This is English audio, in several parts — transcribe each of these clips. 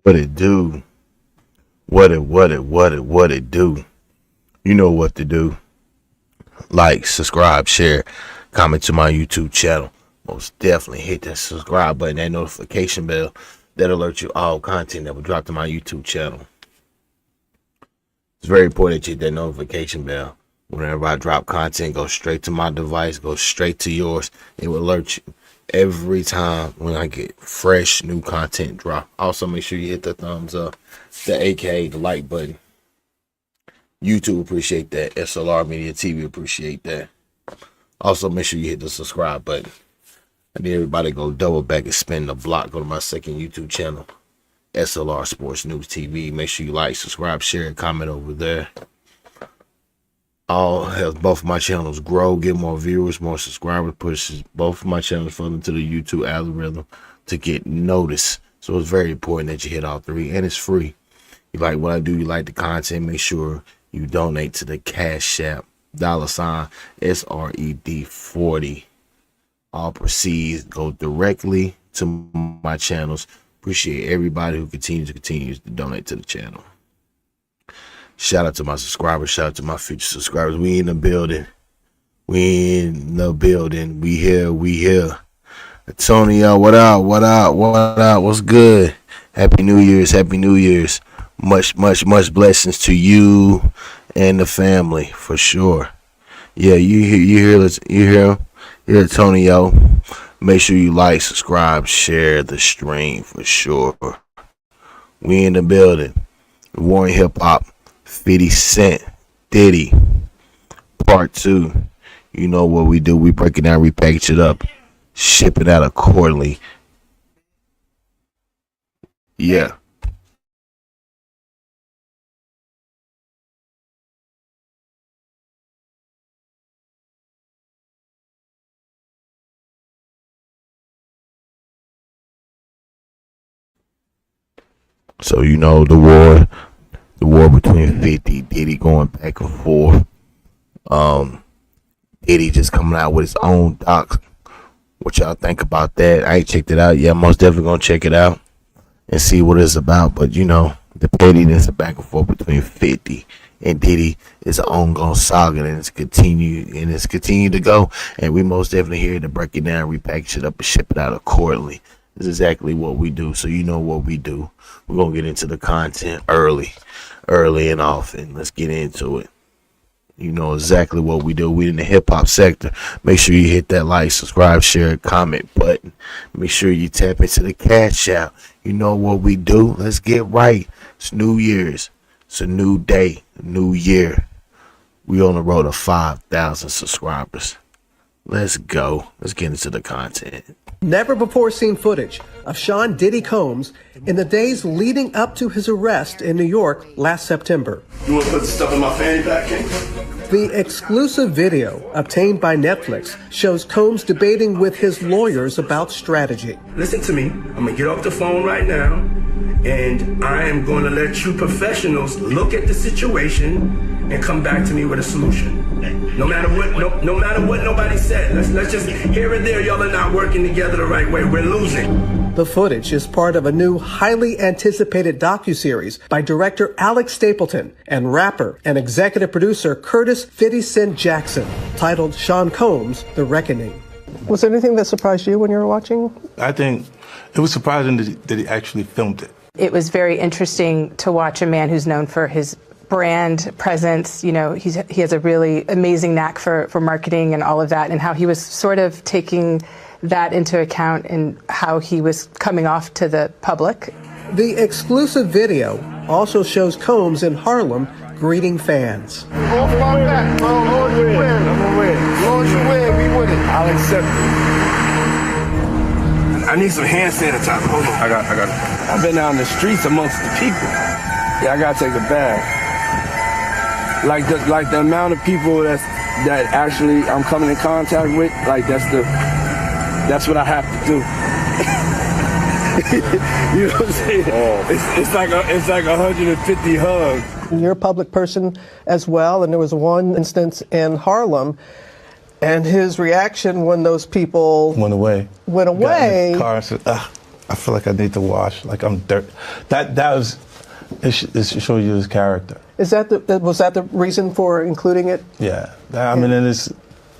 What it do? What it do? You know what to do. Like, subscribe, share, comment to my YouTube channel. Most definitely hit that subscribe button, that notification bell that alert you all content that will drop to my YouTube channel. It's very important that you hit that notification bell. Whenever I drop content, go straight to my device, go straight to yours. It will alert you every time when I get fresh new content drop. Also, make sure you hit the thumbs up, the AKA the like button. YouTube appreciate that. S.L.R Media TV appreciate that. Also, make sure you hit the subscribe button. I need everybody to go double back and spin the block. Go to my second YouTube channel, S.L.R Sports News TV. Make sure you like, subscribe, share, and comment over there. All help both of my channels grow, get more viewers, more subscribers, pushes both of my channels further into the YouTube algorithm to get noticed. So it's very important that you hit all three, and it's free. You like what I do, you like the content, make sure you donate to the Cash App, $ SRED40. All proceeds go directly to my channels. Appreciate everybody who continues to donate to the channel. Shout out to my subscribers. Shout out to my future subscribers. We in the building. We in the building. We here. Antonio, what up? What's good? Happy New Year's. Much blessings to you and the family for sure. Yeah, you hear Antonio. Make sure you like, subscribe, share the stream for sure. We in the building. Warren Hip Hop, 50 Cent, Diddy, Part 2. You know what we do. We break it down, repackage it up, ship it out accordingly. Yeah. So the war between 50, Diddy going back and forth. Diddy just coming out with his own docs. What y'all think about that? I ain't checked it out yet. Most definitely gonna check it out and see what it's about. But the pettiness and back and forth between 50 and Diddy is an ongoing saga, and it's continued to go. And we most definitely here to break it down, repackage it up, and ship it out accordingly. This is exactly what we do. So you know what we do. We're gonna get into the content early and often. Let's get into it. You know exactly what we do. We in the hip hop sector. Make sure you hit that like, subscribe, share, comment button. Make sure you tap into the cash out. You know what we do. Let's get right. It's New Year's. It's a new day, a new year. We on the road to 5,000 subscribers. Let's go. Let's get into the content. Never before seen footage of Sean Diddy Combs in the days leading up to his arrest in New York last September. You want to put the stuff in my fanny pack, King? The exclusive video obtained by Netflix shows Combs debating with his lawyers about strategy. Listen to me. I'm going to get off the phone right now, and I am going to let you professionals look at the situation and come back to me with a solution. No matter what, no matter what nobody said. Let's just here and there, y'all are not working together the right way. We're losing. The footage is part of a new, highly anticipated docuseries by director Alex Stapleton and rapper and executive producer Curtis 50 Cent Jackson, titled Sean Combs: The Reckoning. Was there anything that surprised you when you were watching? I think it was surprising that he actually filmed it. It was very interesting to watch a man who's known for his brand presence. He has a really amazing knack for marketing and all of that, and how he was sort of taking that into account and how he was coming off to the public. The exclusive video also shows Combs in Harlem greeting fans. Lord, you win, we win it. I'll accept it. I need some hand sanitizer. Hold on. I got it. I've been out in the streets amongst the people. Yeah, I gotta take a bath. Like the amount of people that actually I'm coming in contact with, that's what I have to do. You know what I'm saying? It's like 150 hugs. You're a public person as well, and there was one instance in Harlem, and his reaction when those people Went away. Got in the car and said, I feel like I need to wash, like I'm dirt. It shows you his character. was that the reason for including it? Yeah. I mean,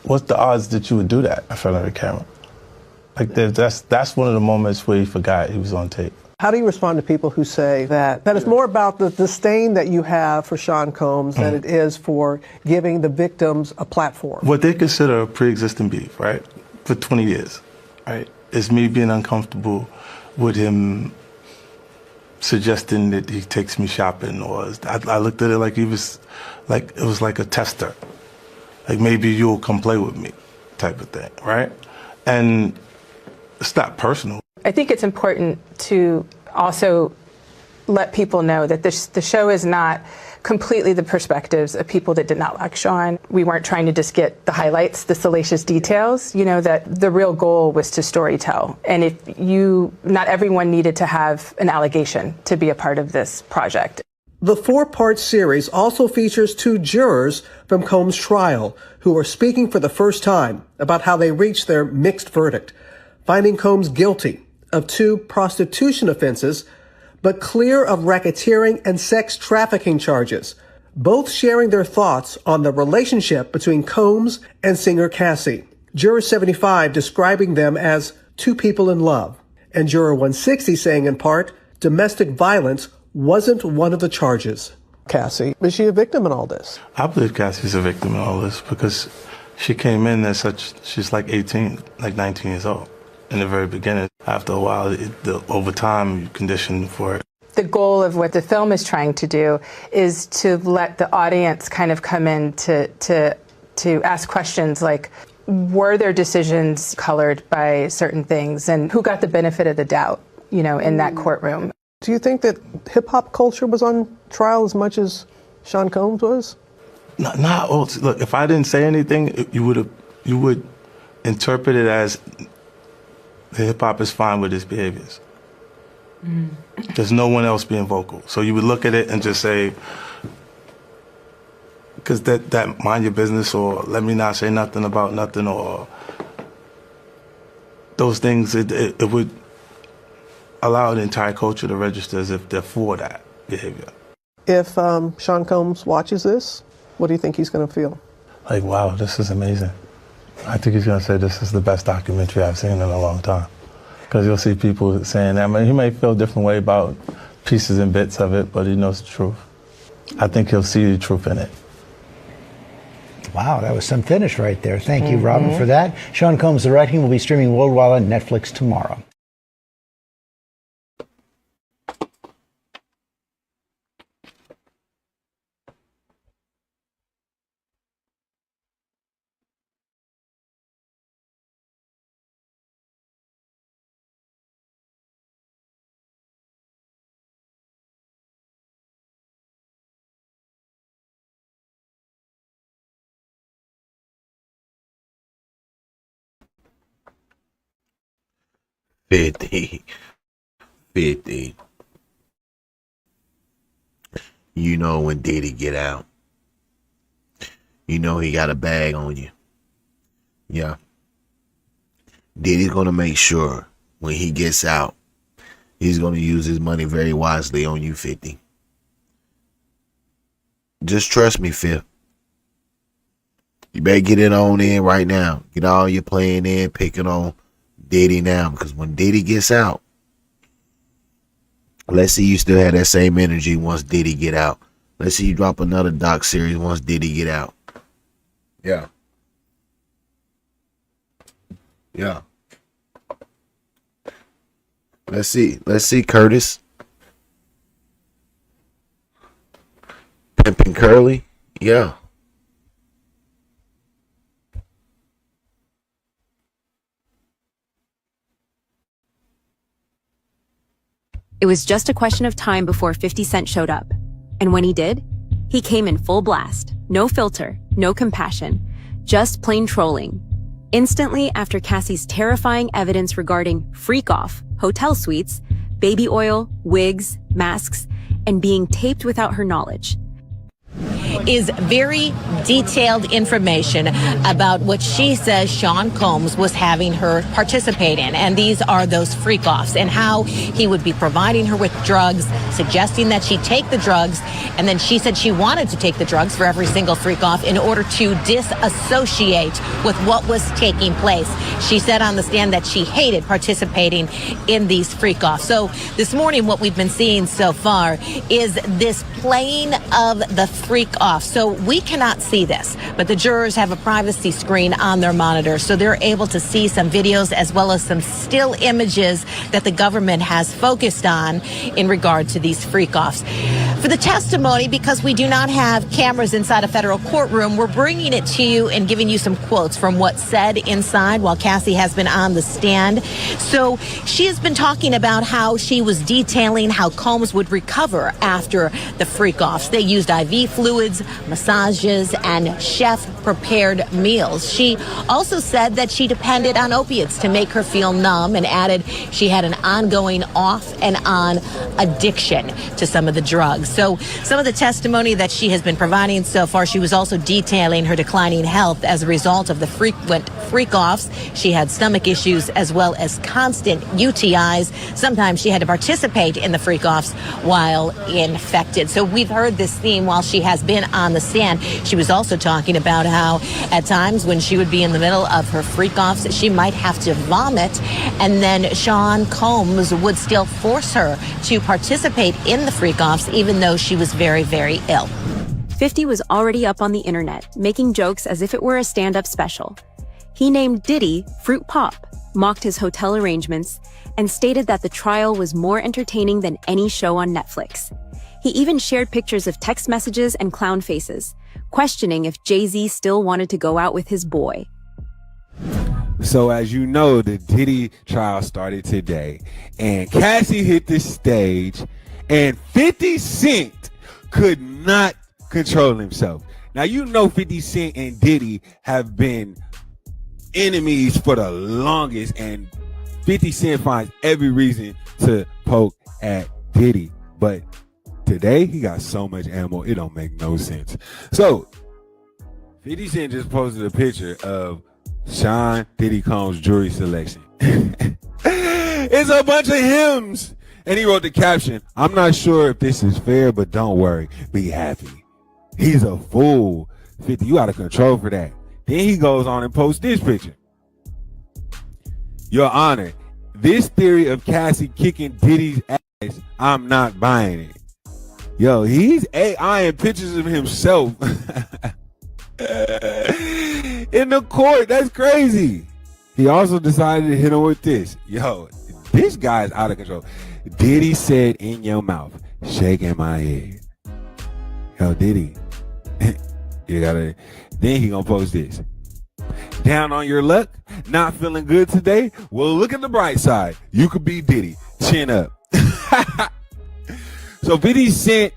what's the odds that you would do that in front of the camera? Like that's one of the moments where he forgot he was on tape. How do you respond to people who say that it's more about the disdain that you have for Sean Combs than it is for giving the victims a platform? What they consider a pre-existing beef, right, for 20 years, right, is me being uncomfortable with him suggesting that he takes me shopping, or I looked at it like it was like a tester, like maybe you'll come play with me, type of thing, right? And it's not personal. I think it's important to also let people know that the show is not completely the perspectives of people that did not like Sean. We weren't trying to just get the highlights, the salacious details, that the real goal was to storytell. And not everyone needed to have an allegation to be a part of this project. The 4-part series also features 2 jurors from Combs' trial who are speaking for the first time about how they reached their mixed verdict, finding Combs guilty of 2 prostitution offenses, but clear of racketeering and sex trafficking charges, both sharing their thoughts on the relationship between Combs and singer Cassie. Juror 75 describing them as 2 people in love, and Juror 160 saying in part, domestic violence wasn't one of the charges. Cassie, is she a victim in all this? I believe Cassie's a victim in all this because she came in she's like 18, like 19 years old. In the very beginning. After a while, over time, you condition for it. The goal of what the film is trying to do is to let the audience kind of come in to ask questions like, were their decisions colored by certain things, and who got the benefit of the doubt, in that courtroom? Do you think that hip-hop culture was on trial as much as Sean Combs was? Not all. Look, if I didn't say anything, you would interpret it as the hip-hop is fine with his behaviors. There's no one else being vocal. So you would look at it and just say, because that mind your business, or let me not say nothing about nothing, or those things, it would allow the entire culture to register as if they're for that behavior. If Sean Combs watches this, what do you think he's going to feel? Like, wow, this is amazing. I think he's going to say this is the best documentary I've seen in a long time. Because you'll see people saying that. I mean, he may feel a different way about pieces and bits of it, but he knows the truth. I think he'll see the truth in it. Wow, that was some finish right there. Thank you, Robin, for that. Sean Combs, The Writing, will be streaming worldwide on Netflix tomorrow. Fifty. You know when Diddy get out, you know he got a bag on you. Yeah. Diddy's gonna make sure when he gets out, he's gonna use his money very wisely on you, 50. Just trust me, Fifth. You better get it on in right now. Get all your playing in, picking on Diddy now, because when Diddy gets out, let's see you still have that same energy once Diddy get out. Let's see you drop another doc series once Diddy get out. Yeah. Yeah. Let's see Curtis. Pimpin' Curly. Yeah. It was just a question of time before 50 Cent showed up. And when he did, he came in full blast. No filter, no compassion, just plain trolling. Instantly after Cassie's terrifying evidence regarding freak-off, hotel suites, baby oil, wigs, masks, and being taped without her knowledge. Is very detailed information about what she says Sean Combs was having her participate in. And these are those freak-offs, and how he would be providing her with drugs, suggesting that she take the drugs. And then she said she wanted to take the drugs for every single freak-off in order to disassociate with what was taking place. She said on the stand that she hated participating in these freak-offs. So this morning, what we've been seeing so far is this playing of the freak-off. So we cannot see this, but the jurors have a privacy screen on their monitor, so they're able to see some videos as well as some still images that the government has focused on in regard to these freak-offs. For the testimony, because we do not have cameras inside a federal courtroom, we're bringing it to you and giving you some quotes from what's said inside while Cassie has been on the stand. So she has been talking about how she was detailing how Combs would recover after the freak-offs. They used IV fluids, massages, and chef-prepared meals. She also said that she depended on opiates to make her feel numb, and added she had an ongoing off and on addiction to some of the drugs. So some of the testimony that she has been providing so far, she was also detailing her declining health as a result of the frequent freak-offs. She had stomach issues as well as constant UTIs. Sometimes she had to participate in the freak-offs while infected. So we've heard this theme while she has been on the stand. She was also talking about how at times when she would be in the middle of her freak-offs, she might have to vomit, and then Sean Combs would still force her to participate in the freak-offs even though she was very, very ill. 50 was already up on the internet, making jokes as if it were a stand-up special. He named Diddy Fruit Pop, mocked his hotel arrangements, and stated that the trial was more entertaining than any show on Netflix. He even shared pictures of text messages and clown faces, questioning if Jay-Z still wanted to go out with his boy. So as you know, the Diddy trial started today, and Cassie hit the stage, and 50 Cent could not control himself. Now, you know 50 Cent and Diddy have been enemies for the longest, and 50 Cent finds every reason to poke at Diddy, but today he got so much ammo, it don't make no sense. So 50 Cent just posted a picture of Sean Diddy Combs' jewelry selection. It's a bunch of hymns. And he wrote the caption, "I'm not sure if this is fair, but don't worry, be happy." He's a fool. 50, you out of control for that. Then he goes on and posts this picture. "Your Honor, this theory of Cassie kicking Diddy's ass, I'm not buying it." Yo, he's AIing pictures of himself in the court. That's crazy. He also decided to hit him with this. Yo, this guy's out of control. "Diddy said in your mouth, shaking my head." Yo, Diddy. You gotta. Then he gonna post this. "Down on your luck? Not feeling good today? Well, look at the bright side. You could be Diddy. Chin up." So 50 Cent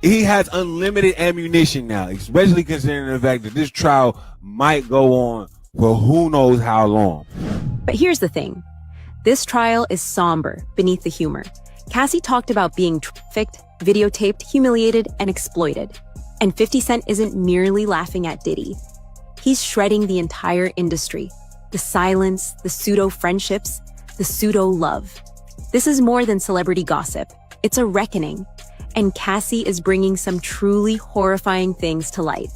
he has unlimited ammunition now, especially considering the fact that this trial might go on for who knows how long. But here's the thing. This trial is somber beneath the humor. Cassie talked about being trafficked, videotaped, humiliated, and exploited. And 50 Cent isn't merely laughing at Diddy. He's shredding the entire industry. The silence, the pseudo-friendships, the pseudo-love. This is more than celebrity gossip. It's a reckoning. And Cassie is bringing some truly horrifying things to light.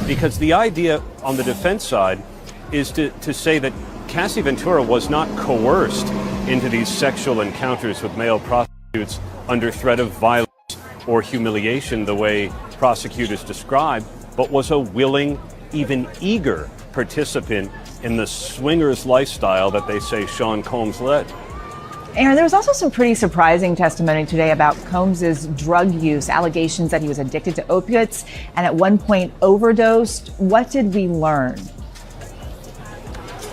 Because the idea on the defense side is to say that Cassie Ventura was not coerced into these sexual encounters with male prostitutes under threat of violence or humiliation the way prosecutors describe, but was a willing, even eager participant in the swingers lifestyle that they say Sean Combs led. Aaron, there was also some pretty surprising testimony today about Combs' drug use, allegations that he was addicted to opiates and at one point overdosed. What did we learn?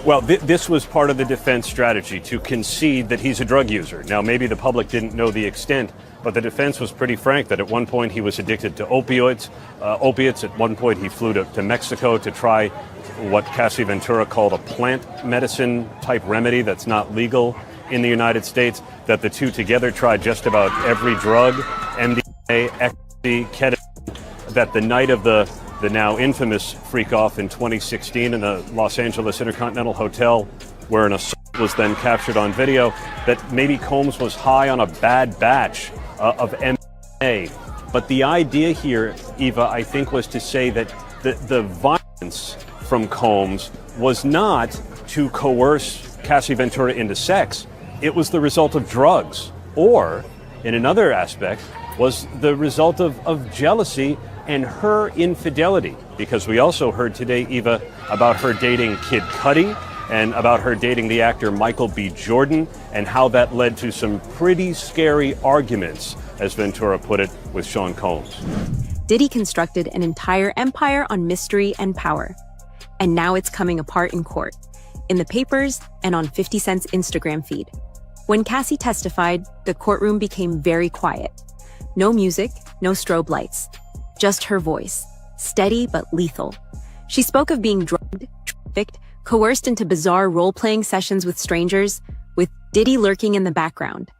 Well, this was part of the defense strategy, to concede that he's a drug user. Now, maybe the public didn't know the extent, but the defense was pretty frank that at one point he was addicted to opiates. At one point he flew to Mexico to try what Cassie Ventura called a plant medicine type remedy that's not legal in the United States, that the two together tried just about every drug, MDMA, ecstasy, ketamine, that the night of the now infamous freak-off in 2016 in the Los Angeles Intercontinental Hotel, where an assault was then captured on video, that maybe Combs was high on a bad batch of MDMA. But the idea here, Eva, I think, was to say that the violence from Combs was not to coerce Cassie Ventura into sex. It was the result of drugs, or, in another aspect, was the result of jealousy and her infidelity. Because we also heard today, Eva, about her dating Kid Cudi and about her dating the actor Michael B. Jordan, and how that led to some pretty scary arguments, as Ventura put it, with Sean Combs. Diddy constructed an entire empire on mystery and power. And now it's coming apart in court, in the papers, and on 50 Cent's Instagram feed. When Cassie testified, the courtroom became very quiet. No music, no strobe lights. Just her voice, steady but lethal. She spoke of being drugged, trafficked, coerced into bizarre role-playing sessions with strangers, with Diddy lurking in the background.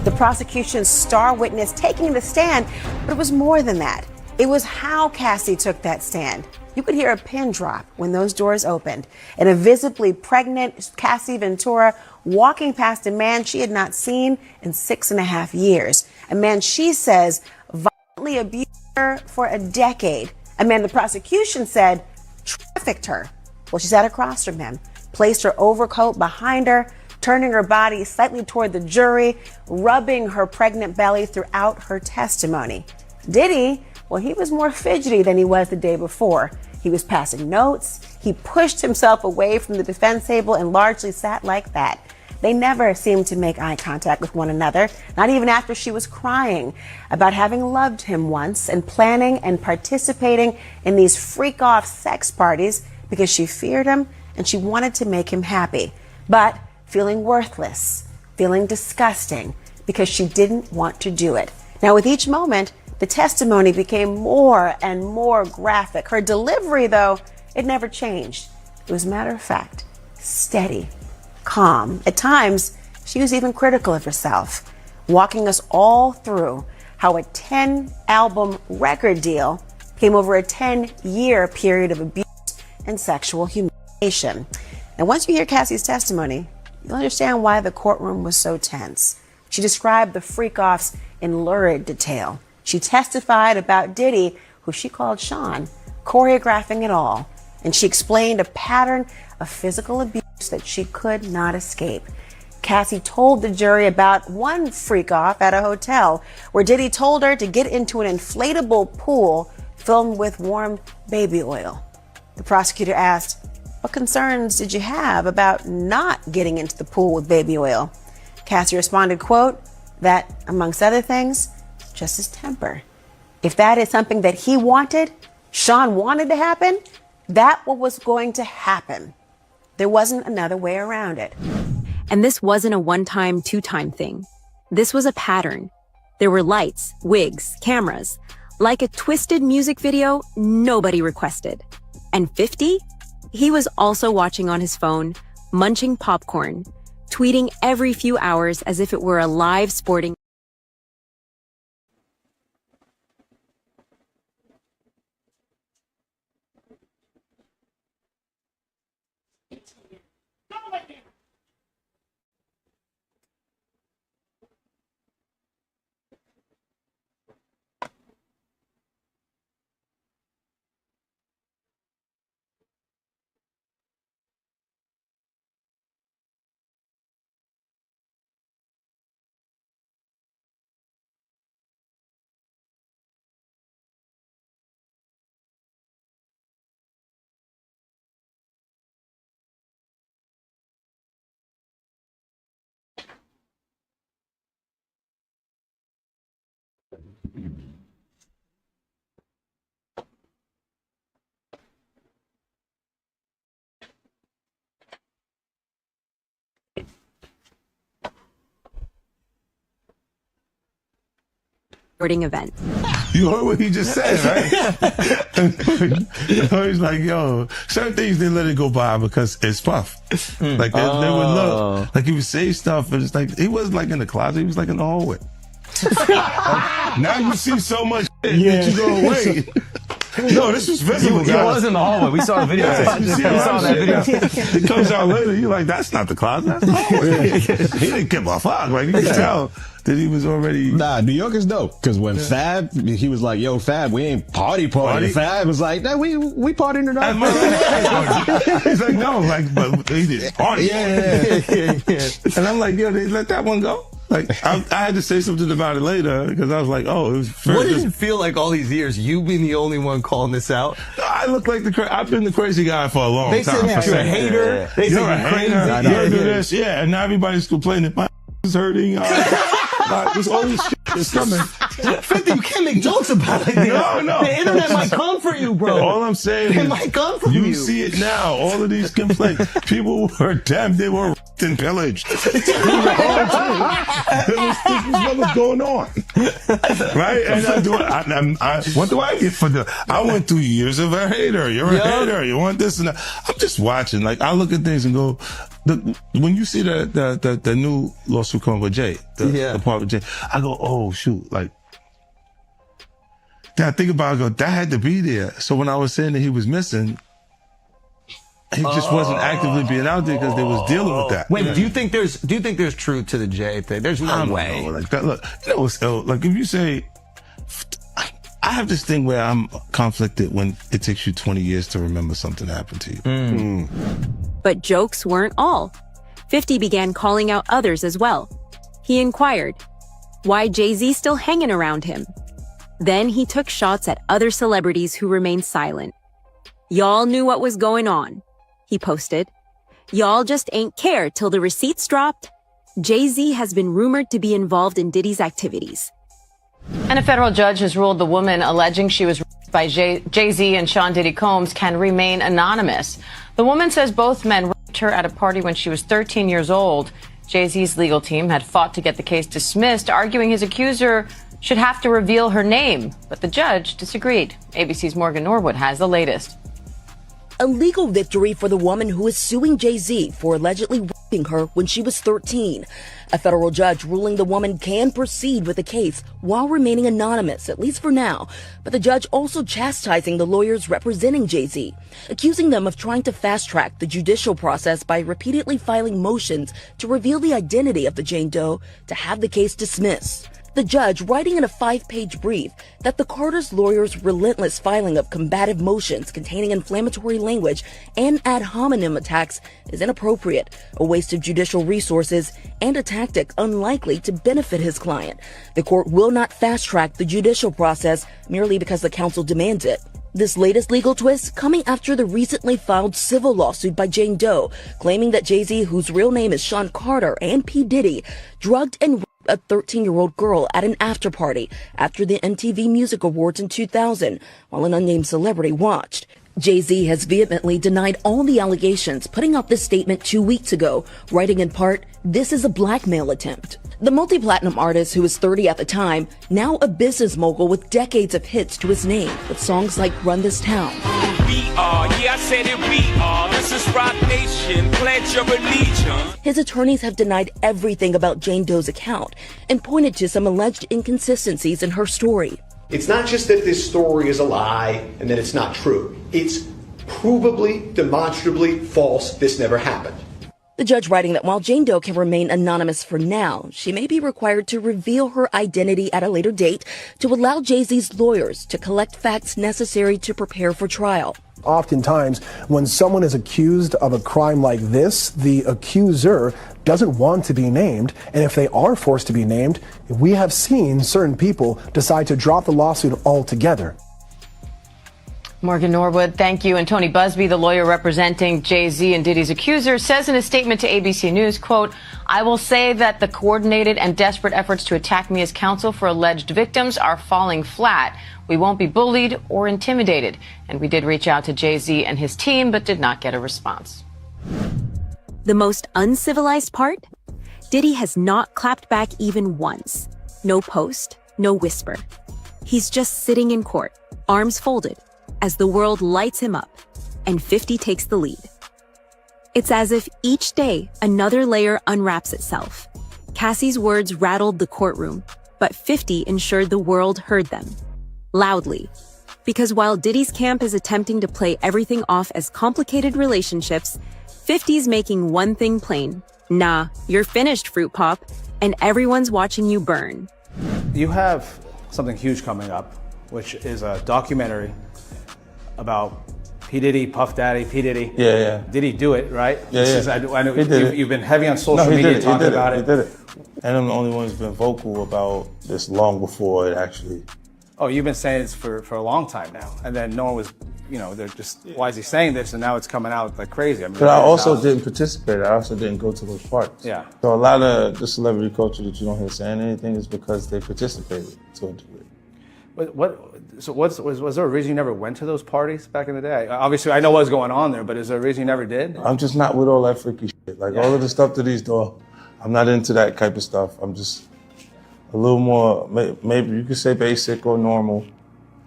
The prosecution's star witness taking the stand, but it was more than that. It was how Cassie took that stand. You could hear a pin drop when those doors opened, and a visibly pregnant Cassie Ventura walking past a man she had not seen in 6.5 years. A man she says violently abused her for a decade. A man the prosecution said trafficked her. Well, she sat across from him, placed her overcoat behind her, turning her body slightly toward the jury, rubbing her pregnant belly throughout her testimony. Diddy, well, he was more fidgety than he was the day before. He was passing notes. He pushed himself away from the defense table and largely sat like that. They never seemed to make eye contact with one another, not even after she was crying about having loved him once and planning and participating in these freak-off sex parties because she feared him and she wanted to make him happy, but feeling worthless, feeling disgusting because she didn't want to do it. Now, with each moment, the testimony became more and more graphic. Her delivery, though, it never changed. It was matter of fact, steady, calm. At times, she was even critical of herself. walking us all through how a 10-album record deal came over a 10-year period of abuse and sexual humiliation. And once you hear Cassie's testimony, you'll understand why the courtroom was so tense. She described the freak-offs in lurid detail. She testified about Diddy, who she called Sean, choreographing it all. And she explained a pattern of physical abuse that she could not escape. Cassie told the jury about one freak-off at a hotel where Diddy told her to get into an inflatable pool filled with warm baby oil. The prosecutor asked, "What concerns did you have about not getting into the pool with baby oil?" Cassie responded, quote, "That, amongst other things, just his temper. If that is something that he wanted, Sean wanted to happen, that what was going to happen. There wasn't another way around it." And this wasn't a one-time, two-time thing. This was a pattern. There were lights, wigs, cameras. Like a twisted music video nobody requested. And 50? He was also watching on his phone, munching popcorn, tweeting every few hours as if it were a live sporting. Event. You heard what he just said, right? He's like, yo, certain things they let it go by because it's Puff. Like they would look, like he would say stuff, and it's like he wasn't like in the closet, he was like in the hallway. Now you see so much that you go, wait. No, this was visible. He was in the hallway. We saw the video. We saw that video. It comes out later. You're like, that's not the closet. That's the hallway. He didn't give a fuck. Like you can tell that he was already. Nah, New York is dope. Because when Fab, he was like, "Yo, Fab, we ain't party." Fab was like, "Nah, we partying tonight." He's like, "No, like, but he did party." Yeah. And I'm like, "Yo, they let that one go." Like I had to say something about it later because I was like, "Oh, it was." What does it feel like all these years? You being the only one calling this out? I look like I've been the crazy guy for a long time. They said you're a hater. They You're said a hater. You're do this, and now everybody's complaining. My is hurting. There's all this shit that's coming. 50, you can't make jokes about it. No. The internet might come for you, bro. All I'm saying is, it might come for you. You see it now. All of these complaints. People were damn, they were raped and pillaged. This is what was going on. Right? And what do I get for I went through years of a hater. You're a hater. You want this and that. I'm just watching. Like, I look at things and go, when you see the new lawsuit coming with Jay, the part with Jay, I go, oh shoot, like, then I think about it, I go, that had to be there. So when I was saying that he was missing, he just wasn't actively being out there because they was dealing with that. Wait, do you think there's truth to the Jay thing? There's no way. Know, like that. Look, you know what's like if you say, I have this thing where I'm conflicted when it takes you 20 years to remember something happened to you. But jokes weren't all. 50 began calling out others as well. He inquired, why Jay-Z still hanging around him? Then he took shots at other celebrities who remained silent. Y'all knew what was going on, he posted. Y'all just ain't cared till the receipts dropped. Jay-Z has been rumored to be involved in Diddy's activities. And a federal judge has ruled the woman alleging she was raped by Jay-Z and Sean Diddy Combs can remain anonymous. The woman says both men raped her at a party when she was 13 years old. Jay-Z's legal team had fought to get the case dismissed, arguing his accuser should have to reveal her name. But the judge disagreed. ABC's Morgan Norwood has the latest. A legal victory for the woman who is suing Jay-Z for allegedly raping her when she was 13. A federal judge ruling the woman can proceed with the case while remaining anonymous, at least for now. But the judge also chastising the lawyers representing Jay-Z, accusing them of trying to fast-track the judicial process by repeatedly filing motions to reveal the identity of the Jane Doe to have the case dismissed. The judge writing in a 5-page brief that the Carter's lawyers' relentless filing of combative motions containing inflammatory language and ad hominem attacks is inappropriate, a waste of judicial resources, and a tactic unlikely to benefit his client. The court will not fast-track the judicial process merely because the counsel demands it. This latest legal twist coming after the recently filed civil lawsuit by Jane Doe, claiming that Jay-Z, whose real name is Sean Carter, and P. Diddy, drugged and raped a 13-year-old girl at an after-party after the MTV Music Awards in 2000, while an unnamed celebrity watched. Jay-Z has vehemently denied all the allegations, putting out this statement 2 weeks ago, writing in part, "This is a blackmail attempt." The multi-platinum artist, who was 30 at the time, now a business mogul with decades of hits to his name, with songs like Run This Town. We are, yeah, I said it, we are. This is Rock Nation, pledge your allegiance. His attorneys have denied everything about Jane Doe's account and pointed to some alleged inconsistencies in her story. It's not just that this story is a lie and that it's not true. It's provably, demonstrably false. This never happened. The judge writing that while Jane Doe can remain anonymous for now, she may be required to reveal her identity at a later date to allow Jay-Z's lawyers to collect facts necessary to prepare for trial. Oftentimes, when someone is accused of a crime like this, the accuser doesn't want to be named, and if they are forced to be named, we have seen certain people decide to drop the lawsuit altogether. Morgan Norwood, thank you. And Tony Busby, the lawyer representing Jay-Z and Diddy's accuser, says in a statement to ABC News, quote, "I will say that the coordinated and desperate efforts to attack me as counsel for alleged victims are falling flat. We won't be bullied or intimidated." And we did reach out to Jay-Z and his team, but did not get a response. The most uncivilized part? Diddy has not clapped back even once. No post, no whisper. He's just sitting in court, arms folded, as the world lights him up, and 50 takes the lead. It's as if each day another layer unwraps itself. Cassie's words rattled the courtroom, but 50 ensured the world heard them. Loudly. Because while Diddy's camp is attempting to play everything off as complicated relationships, 50's making one thing plain. Nah, you're finished, Fruit Pop, and everyone's watching you burn. You have something huge coming up, which is a documentary about P. Diddy, Puff Daddy, P. Diddy. Yeah. Did he do it, right? Yeah. I know He did it. you've been heavy on social media talking about it. He did it. And I'm the only one who's been vocal about this long before it actually. Oh, you've been saying this for a long time now. And then no one was, they're just, why is he saying this? And now it's coming out like crazy. I mean, But I also didn't participate. I also didn't go to those parties. Yeah. So a lot of the celebrity culture that you don't hear saying anything is because they participated to a degree. Was there a reason you never went to those parties back in the day? Obviously, I know what was going on there, but is there a reason you never did? I'm just not with all that freaky shit. Like all of the stuff that he's doing, I'm not into that type of stuff. I'm just a little more, maybe you could say basic or normal.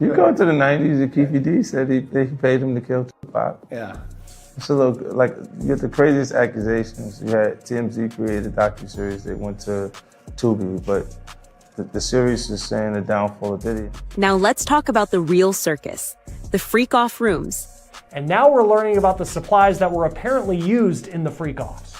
You go to the 90s, and Keefy D said he paid him to kill Tupac. Yeah. It's a little, like, you get the craziest accusations. You had TMZ created a docuseries. They went to Tubi, but the series is saying the downfall of Diddy. Now let's talk about the real circus, the freak-off rooms. And now we're learning about the supplies that were apparently used in the freak-offs.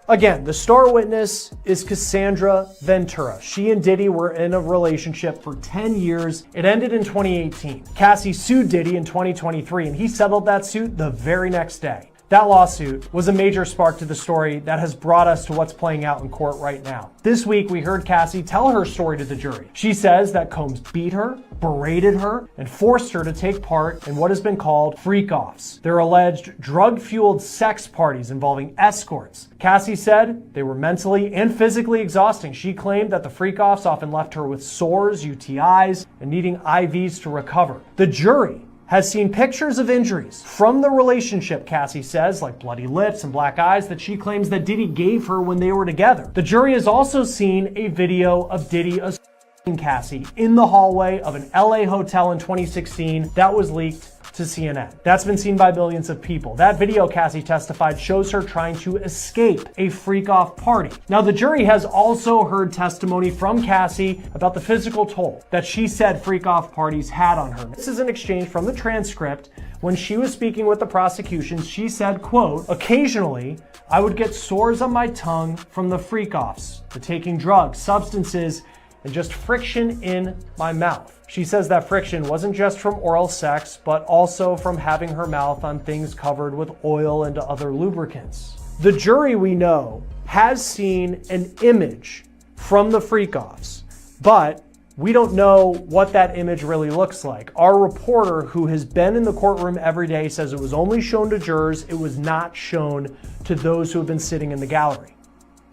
Again, the star witness is Cassandra Ventura. She and Diddy were in a relationship for 10 years. It ended in 2018. Cassie sued Diddy in 2023, and he settled that suit the very next day. That lawsuit was a major spark to the story that has brought us to what's playing out in court right now. This week, we heard Cassie tell her story to the jury. She says that Combs beat her, berated her, and forced her to take part in what has been called freak-offs. They're alleged drug-fueled sex parties involving escorts. Cassie said they were mentally and physically exhausting. She claimed that the freak-offs often left her with sores, UTIs, and needing IVs to recover. The jury has seen pictures of injuries from the relationship, Cassie says, like bloody lips and black eyes that she claims that Diddy gave her when they were together. The jury has also seen a video of Diddy assaulting Cassie in the hallway of an LA hotel in 2016 that was leaked to CNN. That's been seen by millions of people. That video, Cassie testified, shows her trying to escape a freak-off party. Now, the jury has also heard testimony from Cassie about the physical toll that she said freak-off parties had on her. This is an exchange from the transcript. When she was speaking with the prosecution, she said, quote, "Occasionally, I would get sores on my tongue from the freak-offs, the taking drugs, substances, and just friction in my mouth." She says that friction wasn't just from oral sex, but also from having her mouth on things covered with oil and other lubricants. The jury, we know, has seen an image from the freak-offs, but we don't know what that image really looks like. Our reporter, who has been in the courtroom every day, says it was only shown to jurors. It was not shown to those who have been sitting in the gallery.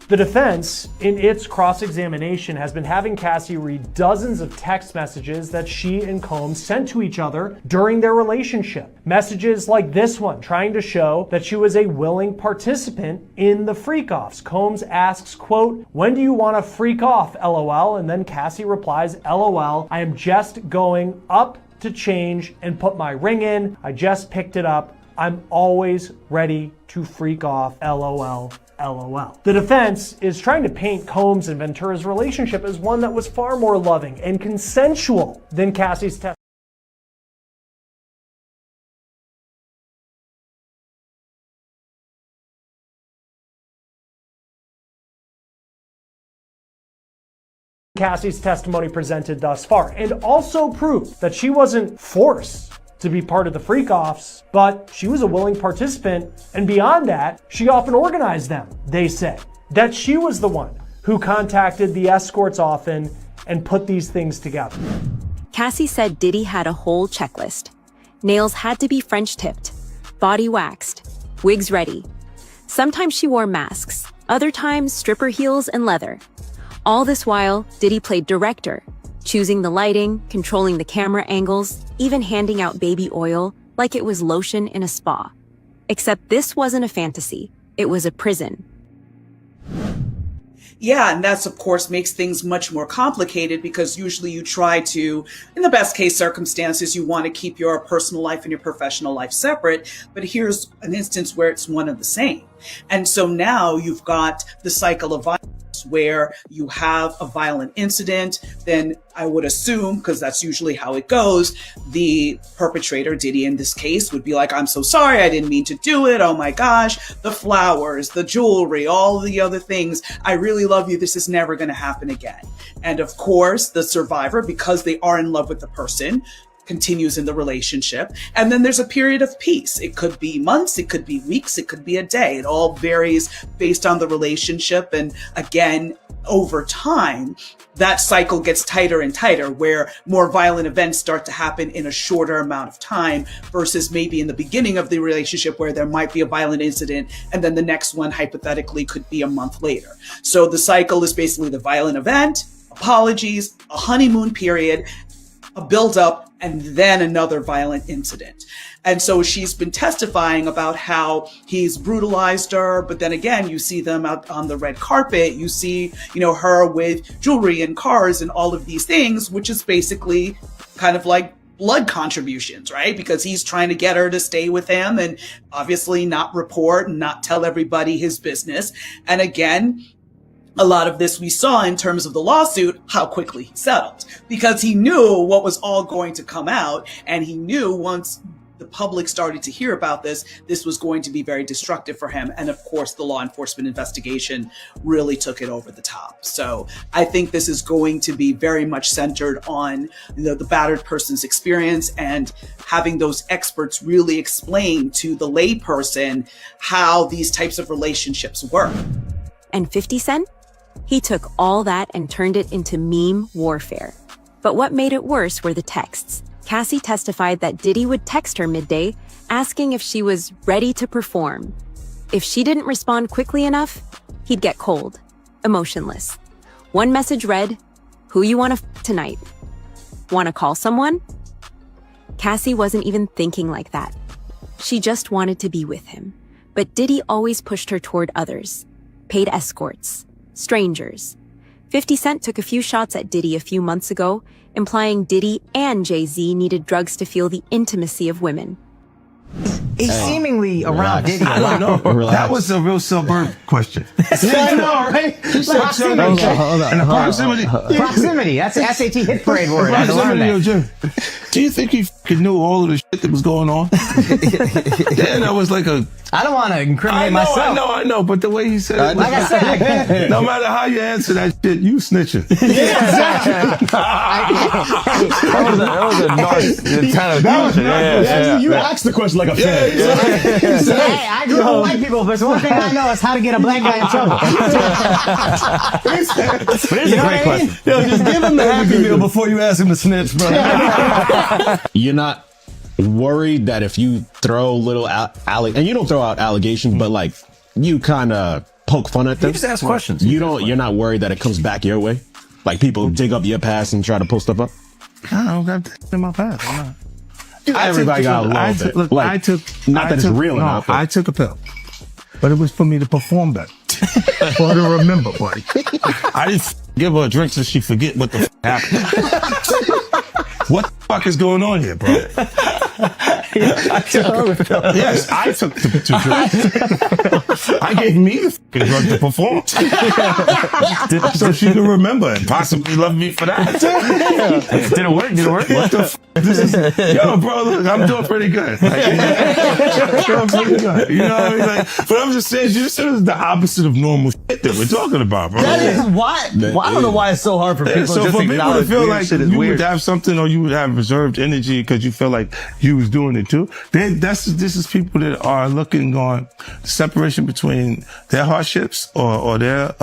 The defense, in its cross-examination, has been having Cassie read dozens of text messages that she and Combs sent to each other during their relationship. Messages like this one, trying to show that she was a willing participant in the freak-offs. Combs asks, quote, "When do you want to freak off, LOL?" And then Cassie replies, "LOL, I am just going up to change and put my ring in. I just picked it up. I'm always ready to freak off, LOL. LOL. The defense is trying to paint Combs and Ventura's relationship as one that was far more loving and consensual than Cassie's testimony. Cassie's testimony presented thus far, and also proved that she wasn't forced to be part of the freak-offs, but she was a willing participant, and beyond that, she often organized them, they say. That she was the one who contacted the escorts often and put these things together. Cassie said Diddy had a whole checklist. Nails had to be French tipped, body waxed, wigs ready. Sometimes she wore masks, other times stripper heels and leather. All this while, Diddy played director, choosing the lighting, controlling the camera angles, even handing out baby oil like it was lotion in a spa. Except this wasn't a fantasy, it was a prison. Yeah, and that's, of course, makes things much more complicated because usually you try to, in the best case circumstances, you want to keep your personal life and your professional life separate. But here's an instance where it's one and the same. And so now you've got the cycle of violence where you have a violent incident, then I would assume, because that's usually how it goes, the perpetrator, Diddy in this case, would be like, "I'm so sorry, I didn't mean to do it. Oh my gosh, the flowers, the jewelry, all the other things. I really love you. This is never going to happen again." And of course, the survivor, because they are in love with the person, continues in the relationship. And then there's a period of peace. It could be months, it could be weeks, it could be a day. It all varies based on the relationship. And again, over time, that cycle gets tighter and tighter, where more violent events start to happen in a shorter amount of time versus maybe in the beginning of the relationship where there might be a violent incident and then the next one hypothetically could be a month later. So the cycle is basically the violent event, apologies, a honeymoon period, a buildup, and then another violent incident. And so she's been testifying about how he's brutalized her, but then again, you see them out on the red carpet, you see, her with jewelry and cars and all of these things, which is basically kind of like blood contributions, right? Because he's trying to get her to stay with him and obviously not report and not tell everybody his business. And again, a lot of this we saw in terms of the lawsuit, how quickly he settled, because he knew what was all going to come out. And he knew once the public started to hear about this, this was going to be very destructive for him. And of course, the law enforcement investigation really took it over the top. So I think this is going to be very much centered on the battered person's experience and having those experts really explain to the lay person how these types of relationships work. And 50 Cent? He took all that and turned it into meme warfare. But what made it worse were the texts. Cassie testified that Diddy would text her midday, asking if she was ready to perform. If she didn't respond quickly enough, he'd get cold, emotionless. One message read, "Who you wanna f tonight? Wanna call someone?" Cassie wasn't even thinking like that. She just wanted to be with him. But Diddy always pushed her toward others, paid escorts, strangers. 50 Cent took a few shots at Diddy a few months ago, implying Diddy and Jay-Z needed drugs to feel the intimacy of women. He's seemingly around Diddy a I lot. don't know. That was a real suburban question. Yeah, I know, right? Proximity. And the proximity. Proximity. That's the SAT hit parade word. I had to learn that. Do you think he knew all of the shit that was going on? Yeah, that was like a... I don't want to incriminate myself. I know, but the way he said it, like I said, no matter how you answer that shit, you snitching. Yeah, exactly. That was a nice kind of question. You asked the question like a fan. Hey, I grew up with white people, but one thing I know is how to get a black guy in trouble. But it's a great question. Yo, just give him the Happy Meal before you ask him to snitch, bro. You're not worried that if you throw little and you don't throw out allegations, but like you kind of poke fun at them. You just ask questions. You're not worried that it comes back your way, like people dig up your past and try to pull stuff up. I don't got that in my past. I'm not. Everybody got a little bit. Look, like, not that it's real enough. I took a pill, but it was for me to perform better, for her to remember, buddy. I didn't give her a drink so she forget what the happened. What the fuck is going on here, bro? Yes, I took the drink. I gave me the fucking drug to perform. So she could remember and possibly love me for that. Did it work? What the fuck? Yo, bro, look, I'm doing pretty good. Like, doing pretty good. You know what I mean? Like, but I'm just saying, you said it's the opposite of normal shit that we're talking about, bro. That is why. Well, I don't know why it's so hard for people So just for to people to acknowledge feel weird like shit is you weird. would have something or you would have reserved energy because you feel like you was doing it too, this is people that are looking on separation between their hardships or their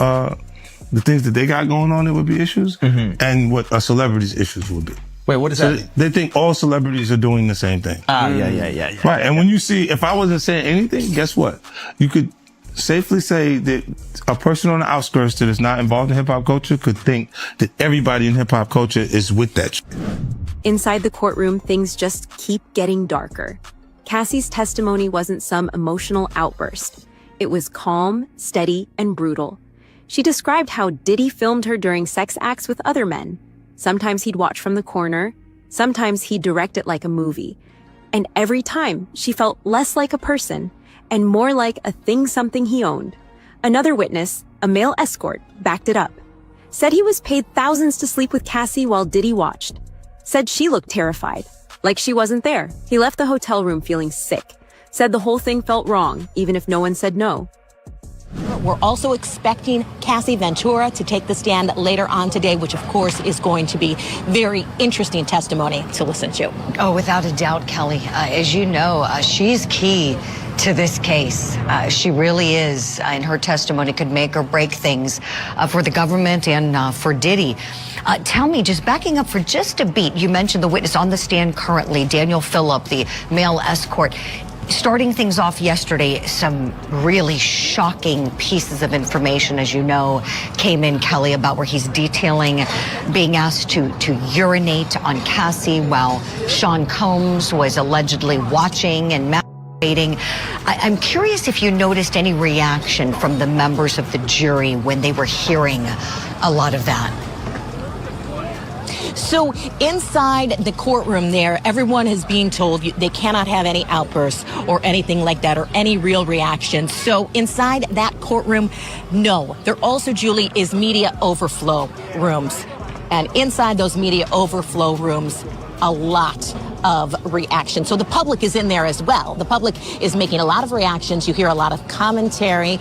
the things that they got going on that would be issues and what a celebrity's issues would be. Wait, what does that mean? They think all celebrities are doing the same thing. Yeah. Right, and when you see, if I wasn't saying anything, guess what? You could safely say that a person on the outskirts that is not involved in hip-hop culture could think that everybody in hip-hop culture is with that shit. Inside the courtroom, things just keep getting darker. Cassie's testimony wasn't some emotional outburst. It was calm, steady, and brutal. She described how Diddy filmed her during sex acts with other men. Sometimes he'd watch from the corner. Sometimes he'd direct it like a movie. And every time, she felt less like a person and more like a something he owned. Another witness, a male escort, backed it up. Said he was paid thousands to sleep with Cassie while Diddy watched. Said she looked terrified, like she wasn't there. He left the hotel room feeling sick. Said the whole thing felt wrong, even if no one said no. We're also expecting Cassie Ventura to take the stand later on today, which of course is going to be very interesting testimony to listen to. Oh, without a doubt, Kelly. As you know, she's key to this case. She really is, and her testimony could make or break things for the government and for Diddy. Tell me, just backing up for just a beat, you mentioned the witness on the stand currently, Daniel Phillip, the male escort. Starting things off yesterday, some really shocking pieces of information, as you know, came in, Kelly, about where he's detailing being asked to urinate on Cassie while Sean Combs was allegedly watching and masturbating. I'm curious if you noticed any reaction from the members of the jury when they were hearing a lot of that. So inside the courtroom there, everyone is being told they cannot have any outbursts or anything like that or any real reactions. So inside that courtroom, no. There also, Julie, is media overflow rooms. And inside those media overflow rooms, a lot of reaction. So the public is in there as well. The public is making a lot of reactions. You hear a lot of commentary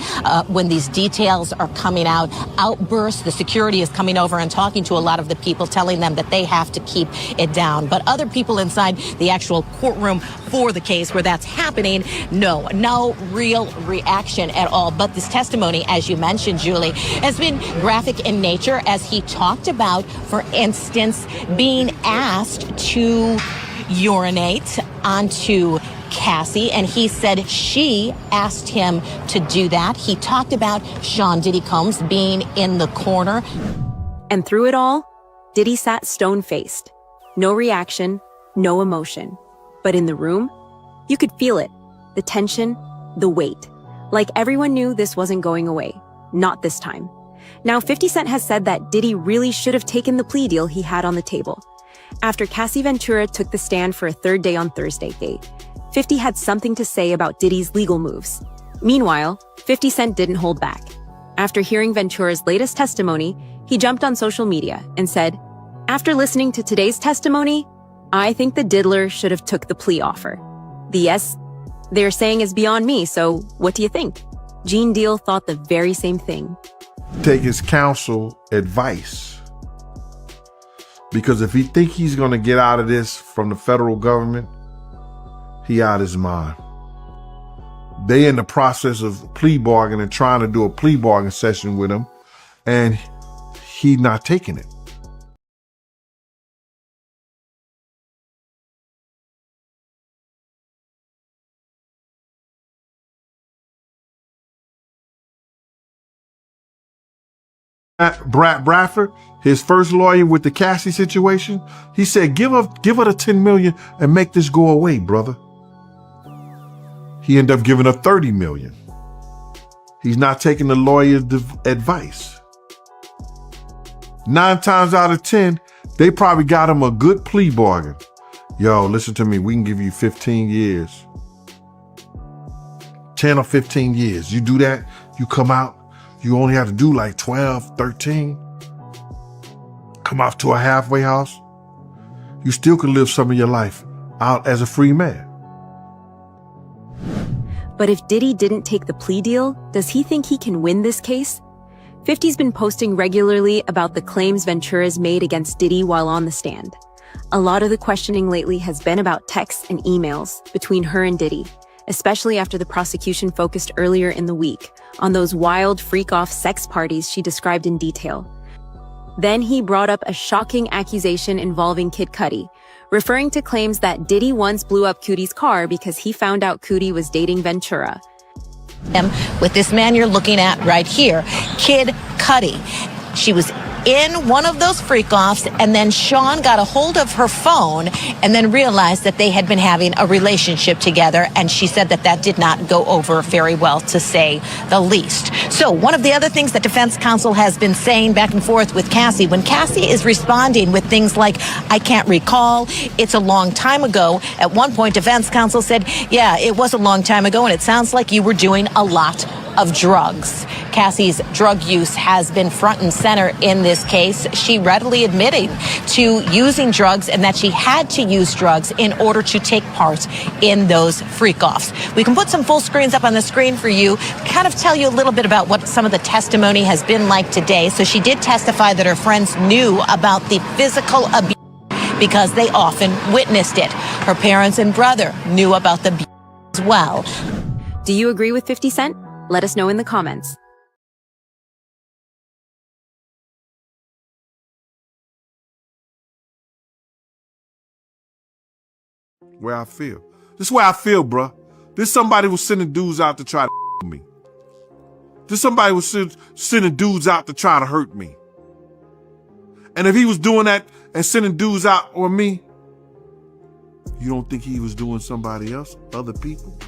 when these details are coming out. Outbursts, the security is coming over and talking to a lot of the people, telling them that they have to keep it down. But other people inside the actual courtroom for the case where that's happening, no real reaction at all. But this testimony, as you mentioned, Julie, has been graphic in nature as he talked about, for instance, being asked to urinate onto Cassie, and he said she asked him to do that. He talked about Sean Diddy Combs being in the corner. And through it all, Diddy sat stone-faced. No reaction, no emotion. But in the room, you could feel it. The tension, the weight. Like everyone knew this wasn't going away. Not this time. Now, 50 Cent has said that Diddy really should have taken the plea deal he had on the table. After Cassie Ventura took the stand for a third day on Thursday, 50 had something to say about Diddy's legal moves. Meanwhile, 50 Cent didn't hold back. After hearing Ventura's latest testimony, he jumped on social media and said, "After listening to today's testimony, I think the diddler should have took the plea offer. The yes they're saying is beyond me, so what do you think?" Gene Deal thought the very same thing. Take his counsel advice. Because if he think he's going to get out of this from the federal government, he out his mind. They in the process of plea bargaining, trying to do a plea bargain session with him, and he not taking it. Brad Bradford, his first lawyer with the Cassie situation, he said, give her the 10 million and make this go away, brother. He ended up giving her 30 million. He's not taking the lawyer's advice. 9 times out of 10, they probably got him a good plea bargain. Yo, listen to me, we can give you 15 years. 10 or 15 years. You do that, you come out, you only have to do like 12, 13. Come off to a halfway house. You still can live some of your life out as a free man. But if Diddy didn't take the plea deal, does he think he can win this case? 50's been posting regularly about the claims Ventura's made against Diddy while on the stand. A lot of the questioning lately has been about texts and emails between her and Diddy, especially after the prosecution focused earlier in the week on those wild freak-off sex parties she described in detail. Then he brought up a shocking accusation involving Kid Cudi, referring to claims that Diddy once blew up Cudi's car because he found out Cudi was dating Ventura. With this man you're looking at right here, Kid Cudi. She was in one of those freak-offs, and then Sean got a hold of her phone and then realized that they had been having a relationship together, and she said that that did not go over very well, to say the least. So one of the other things that defense counsel has been saying back and forth with Cassie, when Cassie is responding with things like, "I can't recall, it's a long time ago," at one point defense counsel said, "Yeah, it was a long time ago, and it sounds like you were doing a lot of drugs." Cassie's drug use has been front and center in this case. She readily admitting to using drugs and that she had to use drugs in order to take part in those freak-offs. We can put some full screens up on the screen for you, kind of tell you a little bit about what some of the testimony has been like today. So she did testify that her friends knew about the physical abuse because they often witnessed it. Her parents and brother knew about the abuse as well. Do you agree with 50 Cent? Let us know in the comments. Where I feel. This is where I feel, bruh. This somebody was sending dudes out to try to me. This somebody was sending dudes out to try to hurt me. And if he was doing that and sending dudes out on me, you don't think he was doing somebody else, other people?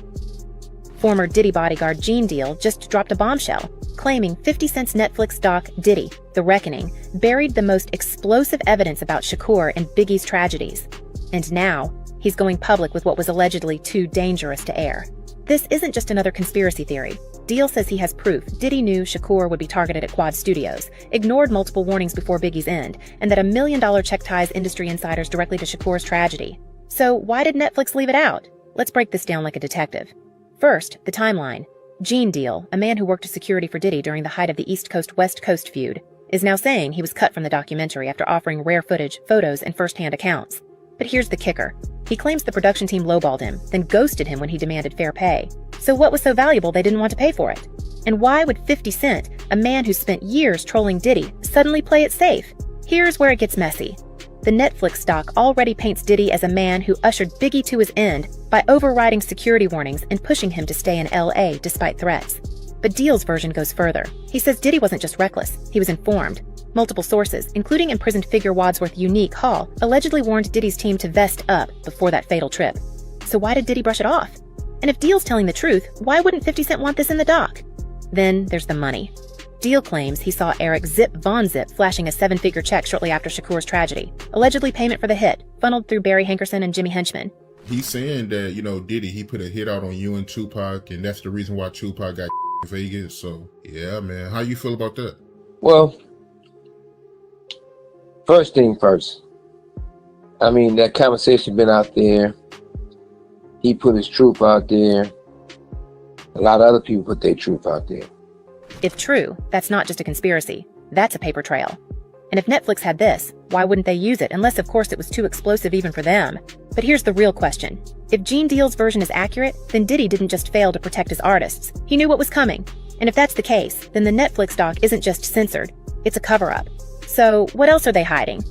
Former Diddy bodyguard Gene Deal just dropped a bombshell, claiming 50 Cent's Netflix doc, Diddy, The Reckoning, buried the most explosive evidence about Shakur and Biggie's tragedies. And now, he's going public with what was allegedly too dangerous to air. This isn't just another conspiracy theory. Deal says he has proof Diddy knew Shakur would be targeted at Quad Studios, ignored multiple warnings before Biggie's end, and that $1 million check ties industry insiders directly to Shakur's tragedy. So why did Netflix leave it out? Let's break this down like a detective. First, the timeline. Gene Deal, a man who worked as security for Diddy during the height of the East Coast-West Coast feud, is now saying he was cut from the documentary after offering rare footage, photos, and first-hand accounts. But here's the kicker. He claims the production team lowballed him, then ghosted him when he demanded fair pay. So what was so valuable they didn't want to pay for it? And why would 50 Cent, a man who spent years trolling Diddy, suddenly play it safe? Here's where it gets messy. The Netflix doc already paints Diddy as a man who ushered Biggie to his end by overriding security warnings and pushing him to stay in LA despite threats. But Deal's version goes further. He says Diddy wasn't just reckless, he was informed. Multiple sources, including imprisoned figure Wadsworth Unique Hall, allegedly warned Diddy's team to vest up before that fatal trip. So why did Diddy brush it off? And if Deal's telling the truth, why wouldn't 50 Cent want this in the doc? Then there's the money. Deal claims he saw Eric Zip Von Zip flashing a 7-figure check shortly after Shakur's tragedy, allegedly payment for the hit, funneled through Barry Hankerson and Jimmy Henchman. He's saying that, Diddy, he put a hit out on you and Tupac, and that's the reason why Tupac got in Vegas. So, yeah, man. How you feel about that? Well, first thing first. I mean, that conversation been out there. He put his truth out there. A lot of other people put their truth out there. If true, that's not just a conspiracy. That's a paper trail. And if Netflix had this, why wouldn't they use it? Unless, of course, it was too explosive even for them. But here's the real question. If Gene Deal's version is accurate, then Diddy didn't just fail to protect his artists. He knew what was coming. And if that's the case, then the Netflix doc isn't just censored. It's a cover-up. So what else are they hiding?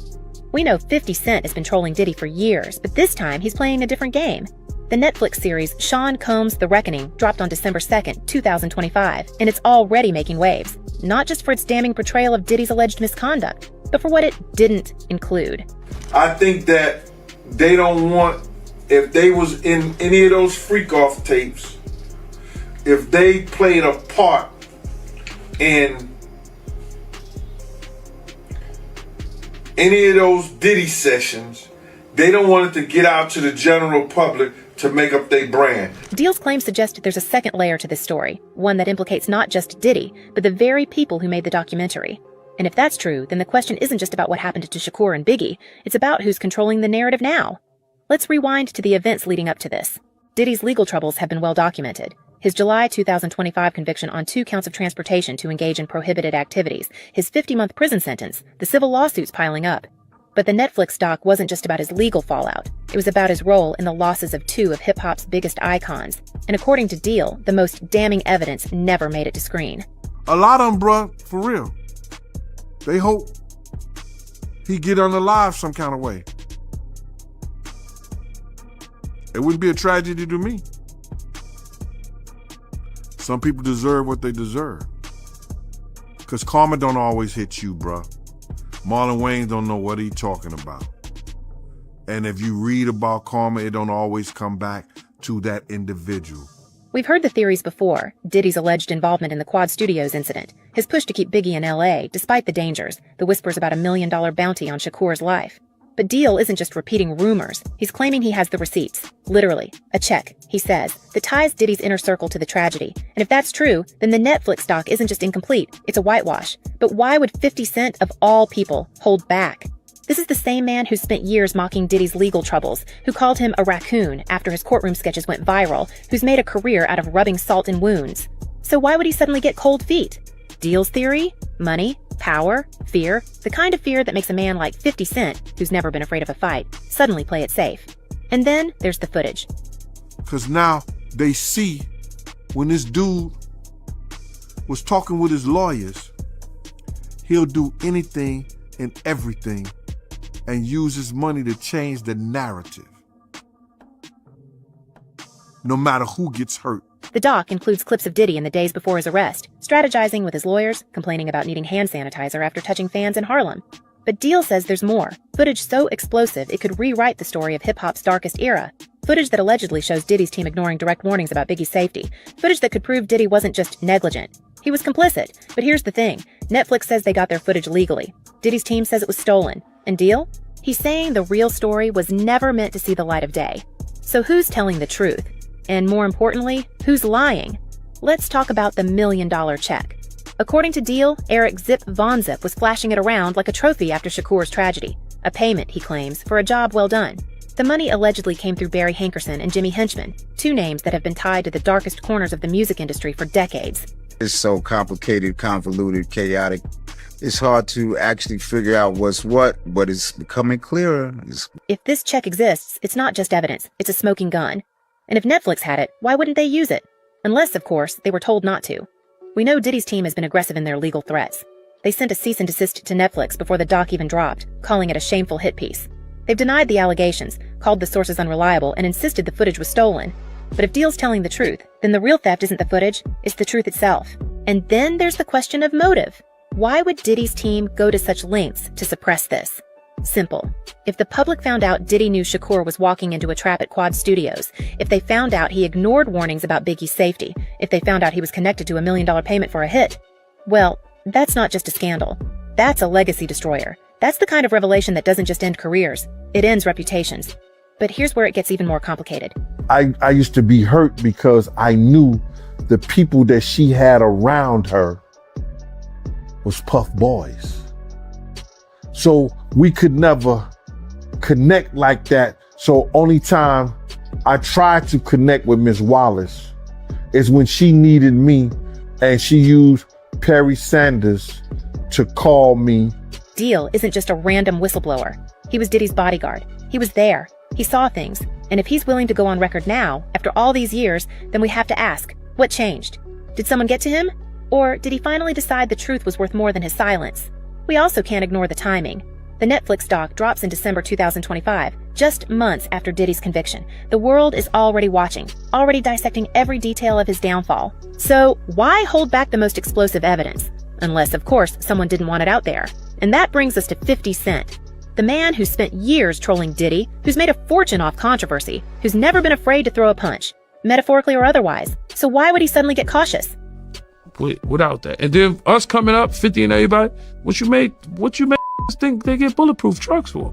We know 50 Cent has been trolling Diddy for years, but this time he's playing a different game. The Netflix series Sean Combs' The Reckoning dropped on December 2nd, 2025, and it's already making waves, not just for its damning portrayal of Diddy's alleged misconduct, but for what it didn't include. I think that they don't want, if they was in any of those freak-off tapes, if they played a part in any of those Diddy sessions, they don't want it to get out to the general public to make up their brand. Deal's claims suggest there's a second layer to this story, one that implicates not just Diddy, but the very people who made the documentary. And if that's true, then the question isn't just about what happened to Shakur and Biggie, it's about who's controlling the narrative now. Let's rewind to the events leading up to this. Diddy's legal troubles have been well documented. His July 2025 conviction on 2 counts of transportation to engage in prohibited activities, his 50-month prison sentence, the civil lawsuits piling up. But the Netflix doc wasn't just about his legal fallout. It was about his role in the losses of 2 of hip-hop's biggest icons. And according to Deal, the most damning evidence never made it to screen. A lot of them, bruh, for real. They hope he get unalive some kind of way. It wouldn't be a tragedy to me. Some people deserve what they deserve. Because karma don't always hit you, bruh. Marlon Wayans don't know what he's talking about. And if you read about karma, it don't always come back to that individual. We've heard the theories before. Diddy's alleged involvement in the Quad Studios incident, his push to keep Biggie in L.A., despite the dangers, the whispers about $1 million bounty on Shakur's life. But Deal isn't just repeating rumors. He's claiming he has the receipts. Literally, a check, he says, that ties Diddy's inner circle to the tragedy. And if that's true, then the Netflix doc isn't just incomplete, it's a whitewash. But why would 50 Cent, of all people, hold back? This is the same man who spent years mocking Diddy's legal troubles, who called him a raccoon after his courtroom sketches went viral, who's made a career out of rubbing salt in wounds. So why would he suddenly get cold feet? Deal's theory? Money? Power? Fear? The kind of fear that makes a man like 50 Cent, who's never been afraid of a fight, suddenly play it safe. And then there's the footage. Because now they see when this dude was talking with his lawyers, he'll do anything and everything and use his money to change the narrative. No matter who gets hurt. The doc includes clips of Diddy in the days before his arrest, strategizing with his lawyers, complaining about needing hand sanitizer after touching fans in Harlem. But Deal says there's more. Footage so explosive it could rewrite the story of hip-hop's darkest era. Footage that allegedly shows Diddy's team ignoring direct warnings about Biggie's safety. Footage that could prove Diddy wasn't just negligent. He was complicit. But here's the thing. Netflix says they got their footage legally. Diddy's team says it was stolen. And Deal? He's saying the real story was never meant to see the light of day. So who's telling the truth? And more importantly, who's lying? Let's talk about the $1 million check. According to Deal, Eric Zip Von Zip was flashing it around like a trophy after Shakur's tragedy. A payment, he claims, for a job well done. The money allegedly came through Barry Hankerson and Jimmy Henchman, 2 names that have been tied to the darkest corners of the music industry for decades. It's so complicated, convoluted, chaotic. It's hard to actually figure out what's what, but it's becoming clearer. If this check exists, it's not just evidence, it's a smoking gun. And if Netflix had it, why wouldn't they use it? Unless, of course, they were told not to. We know Diddy's team has been aggressive in their legal threats. They sent a cease and desist to Netflix before the doc even dropped, calling it a shameful hit piece. They've denied the allegations, called the sources unreliable, and insisted the footage was stolen. But if Deal's telling the truth, then the real theft isn't the footage, it's the truth itself. And then there's the question of motive. Why would Diddy's team go to such lengths to suppress this? Simple. If the public found out Diddy knew Shakur was walking into a trap at Quad Studios, if they found out he ignored warnings about Biggie's safety, if they found out he was connected to $1 million payment for a hit, well, That's not just a scandal. That's a legacy destroyer. That's the kind of revelation that doesn't just end careers, it ends reputations. But here's where it gets even more complicated. I used to be hurt because I knew the people that she had around her was Puff Boys. So we could never connect like that. So only time I tried to connect with Miss Wallace is when she needed me and she used Perry Sanders to call me. Deal isn't just a random whistleblower. He was Diddy's bodyguard. He was there. He saw things. And if he's willing to go on record now, after all these years, then we have to ask, what changed? Did someone get to him? Or did he finally decide the truth was worth more than his silence? We also can't ignore the timing. The Netflix doc drops in December 2025, just months after Diddy's conviction. The world is already watching, already dissecting every detail of his downfall. So why hold back the most explosive evidence? Unless, of course, someone didn't want it out there. And that brings us to 50 Cent. The man who spent years trolling Diddy, who's made a fortune off controversy, who's never been afraid to throw a punch, metaphorically or otherwise. So why would he suddenly get cautious? Without that. And then us coming up, 50 and everybody, what you made think they get bulletproof trucks for?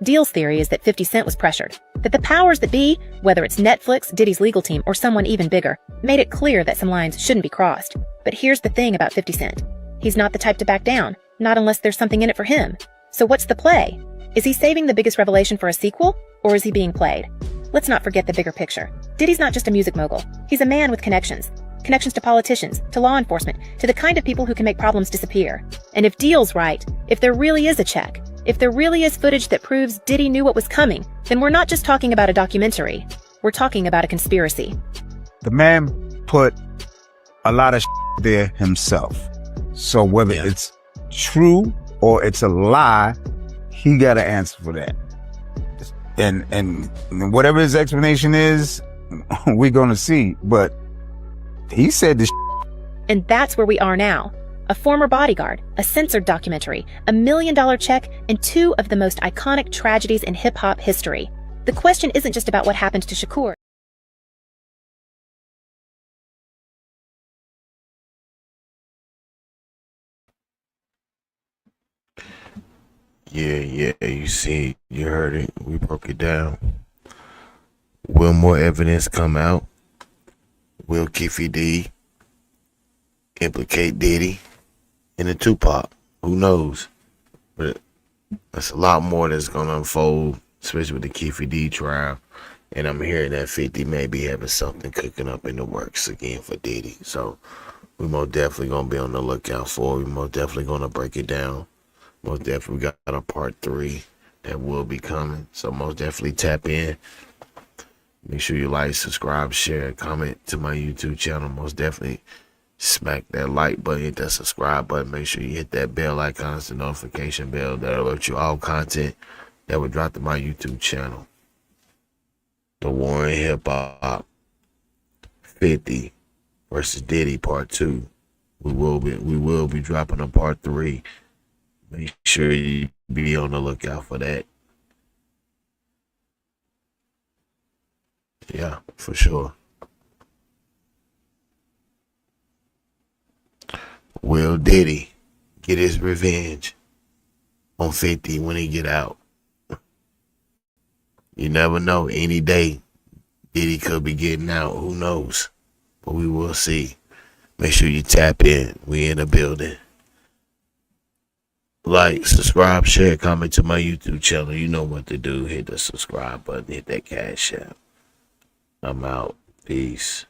Deal's theory is that 50 Cent was pressured, that the powers that be, whether it's Netflix, Diddy's legal team, or someone even bigger, made it clear that some lines shouldn't be crossed. But here's the thing about 50 Cent. He's not the type to back down, not unless there's something in it for him. So what's the play? Is he saving the biggest revelation for a sequel, or is he being played? Let's not forget the bigger picture. Diddy's not just a music mogul. He's a man with connections. Connections to politicians, to law enforcement, to the kind of people who can make problems disappear. And if Deal's right, if there really is a check, if there really is footage that proves Diddy knew what was coming, then we're not just talking about a documentary. We're talking about a conspiracy. The man put a lot of there himself. So whether it's true or it's a lie, he got to answer for that. And whatever his explanation is, we're going to see. But he said this. And that's where we are now. A former bodyguard, a censored documentary, $1 million check, and two of the most iconic tragedies in hip-hop history. The question isn't just about what happened to Shakur. Yeah, you see, you heard it. We broke it down. Will more evidence come out? Will Keefe D implicate Diddy in the Tupac? Who knows? But that's a lot more that's going to unfold, especially with the Keefe D trial. And I'm hearing that 50 may be having something cooking up in the works again for Diddy. So we most definitely going to be on the lookout for it. We most definitely going to break it down. Most definitely got a part 3 that will be coming. So most definitely tap in. Make sure you like, subscribe, share, comment to my YouTube channel. Most definitely smack that like button, hit that subscribe button. Make sure you hit that bell icon, it's the notification bell that'll alert you all content that will drop to my YouTube channel. The War in Hip Hop 50 versus Diddy part 2. We will be dropping a part 3. Make sure you be on the lookout for that. Yeah, for sure. Will Diddy get his revenge on 50 when he get out? You never know. Any day, Diddy could be getting out. Who knows? But we will see. Make sure you tap in. We in the building. Like, subscribe, share, comment to my YouTube channel. You know what to do. Hit the subscribe button. Hit that cash app. I'm out. Peace.